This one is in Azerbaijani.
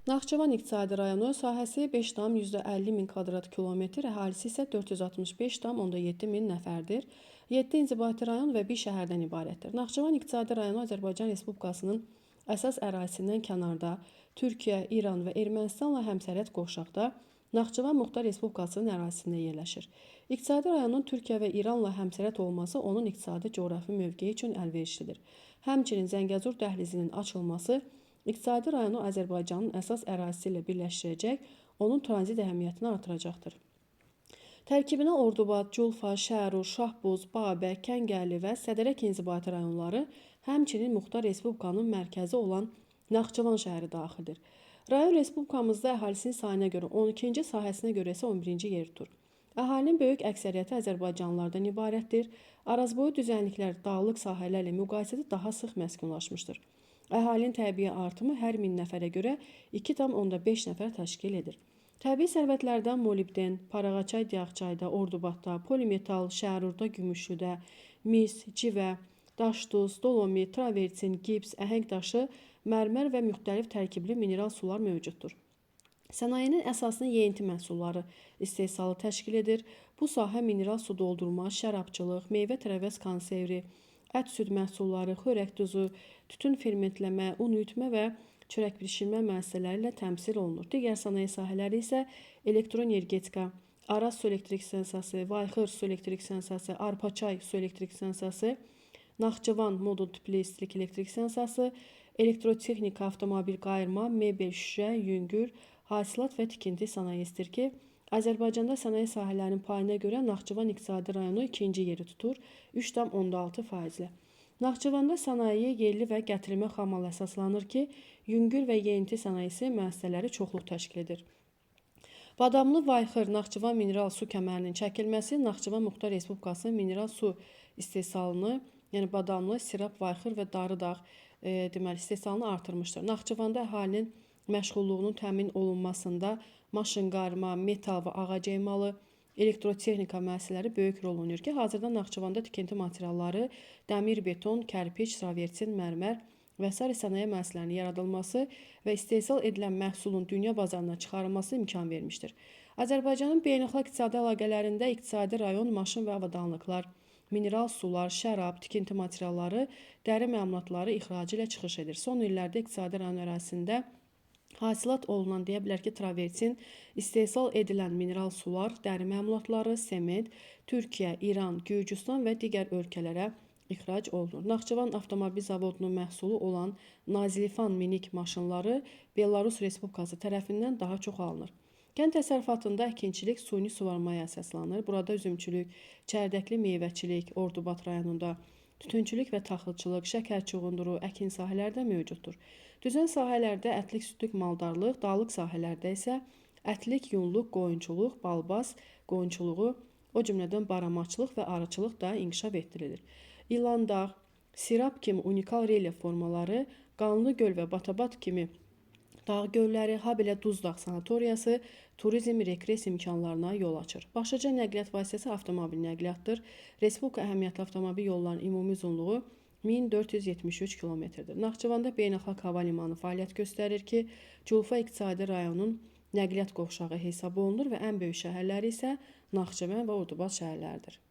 Naxçıvan iqtisadi rayonu sahəsi 5,50 min kvadrat kilometr, əhalisi isə 465,7 min nəfərdir. 7 inzibati rayon və bir şəhərdən ibarətdir. Naxçıvan iqtisadi rayonu Azərbaycan Respublikasının əsas ərazisindən kənarda, Türkiyə, İran və Ermənistanla həmsərhəd qovşaqda Naxçıvan Muxtar Respublikasının ərazisində yerləşir. İqtisadi rayonun Türkiyə və İranla həmsərhəd olması onun iqtisadi coğrafi mövqeyi üçün əlverişlidir. Həmçinin Zəngəzur dəhlizinin açılması İqtisadi rayonu Azərbaycanın əsas ərazisi ilə birləşdirəcək, onun tranzit əhəmiyyətini artıracaqdır. Tərkibinə Ordubad, Culfa, Şərur, Şahbuz, Babək, Kəngərli və Sədərək inzibati rayonları, həmçinin Muxtar Respublikanın mərkəzi olan Naxçıvan şəhəri daxildir. Rayon Respublikamızda əhalisinin sayına görə 12-ci, sahəsinə görə isə 11-ci yeri tutur. Əhalinin böyük əksəriyyəti azərbaycanlılardan ibarətdir. Arazboyu düzənliklər dağlıq sahələrlə müqayisədə daha sıx məskunlaşmışdır. Əhalinin təbii artımı hər 1000 nəfərə görə 2,5 nəfər təşkil edir. Təbii sərvətlərdən molibden, Parağaçay, Diyağçayda, Ordubadda, polimetal, Şərurda, Gümüşlüdə, mis, civə, daş-duz, dolomit, travertin, gips, əhəng daşı, mərmər və müxtəlif tərkibli mineral sular mövcuddur. Sənayenin əsasını yeyinti məhsulları istehsalı təşkil edir. Bu sahə mineral su doldurma, şərabçılıq, meyvə-tərəvəz konservi, ət süd məhsulları, xörək duzu, tütün fermentləmə, un ütmə və çörək bişirmə müəssisələri ilə təmsil olunur. Digər sənaye sahələri isə elektroenergetika, Araz su elektrik stansiyası, Vayxır su elektrik stansiyası, Arpaçay su elektrik stansiyası, Naxçıvan modul tipli istilik elektrik stansiyası, elektrotexnika, avtomobil qayırma, mebel, şüşə, yüngül, hasilat və tikinti sənayesidir ki, Azərbaycanda sənaye sahələrinin payına görə Naxçıvan iqtisadi rayonu 2-ci yeri tutur, 3,6%. Naxçıvanda sənaye yerli və gətirilmə xamal əsaslanır ki, yüngül və yeyinti sənayesi müəssisələri çoxluq təşkil edir. Badamlı Vayxır Naxçıvan mineral su kəmərinin çəkilməsi Naxçıvan Muxtar Respublikasının mineral su istehsalını, yəni Badamlı, Sirab, Vayxır və Darıdağ istehsalını artırmışdır. Naxçıvanda əhalinin məşğulluğunun təmin olunmasında maşınqayırma, metal və ağac emalı, elektrotexnika müəssisələri böyük rol oynayır ki, hazırda Naxçıvanda tikinti materialları, dəmir, beton, kərpiç, travertin, mərmər və s. sənaye müəssisələrinin yaradılması və istehsal edilən məhsulun dünya bazarına çıxarılması imkan vermişdir. Azərbaycanın beynəlxalq iqtisadi əlaqələrində iqtisadi rayon, maşın və avadanlıqlar, mineral sular, şərab, tikinti materialları, dəri məmulatları ixracı ilə çıxış edir. Son illərdə iqtisadi rayon ərazisində hasilat olunan deyə bilər ki, travertin, istehsal edilən mineral sular, dəri məmulatları, sement, Türkiyə, İran, Gürcüstan və digər ölkələrə ixrac olunur. Naxçıvan Avtomobil Zavodunun məhsulu olan Nazilifan minik maşınları Belarus Respublikası tərəfindən daha çox alınır. Kənd təsərrüfatında əkinçilik, suni suvarmaya əsaslanır. Burada üzümçülük, çərdəkli meyvəçilik, Ordubad rayonunda tütünçülük və taxılçılıq, şəkər çuğunduru, əkin sahələri də mövcuddur. Düzən sahələrdə ətlik, südlük, maldarlıq, dağlıq sahələrdə isə ətlik, yunluq, qoyunçuluq, balbaz, qoyunçuluğu, o cümlədən baramaçılıq və arıçılıq da inkişaf etdirilir. İlandağ, Sirab kimi unikal relyef formaları, Qanlı göl və Batabat kimi dağ gölləri, habelə Duzdağ sanatoriyası turizm, regress imkanlarına yol açır. Başlıca nəqliyyat vasitəsi avtomobil nəqliyyatdır. Respublika əhəmiyyətli avtomobil yollarının ümumi uzunluğu 1473 kilometrdir. Naxçıvanda beynəlxalq hava limanı fəaliyyət göstərir ki, Culfa iqtisadi rayonun nəqliyyat qovşağı hesab olunur və ən böyük şəhərləri isə Naxçıvan və Ordubad şəhərləridir.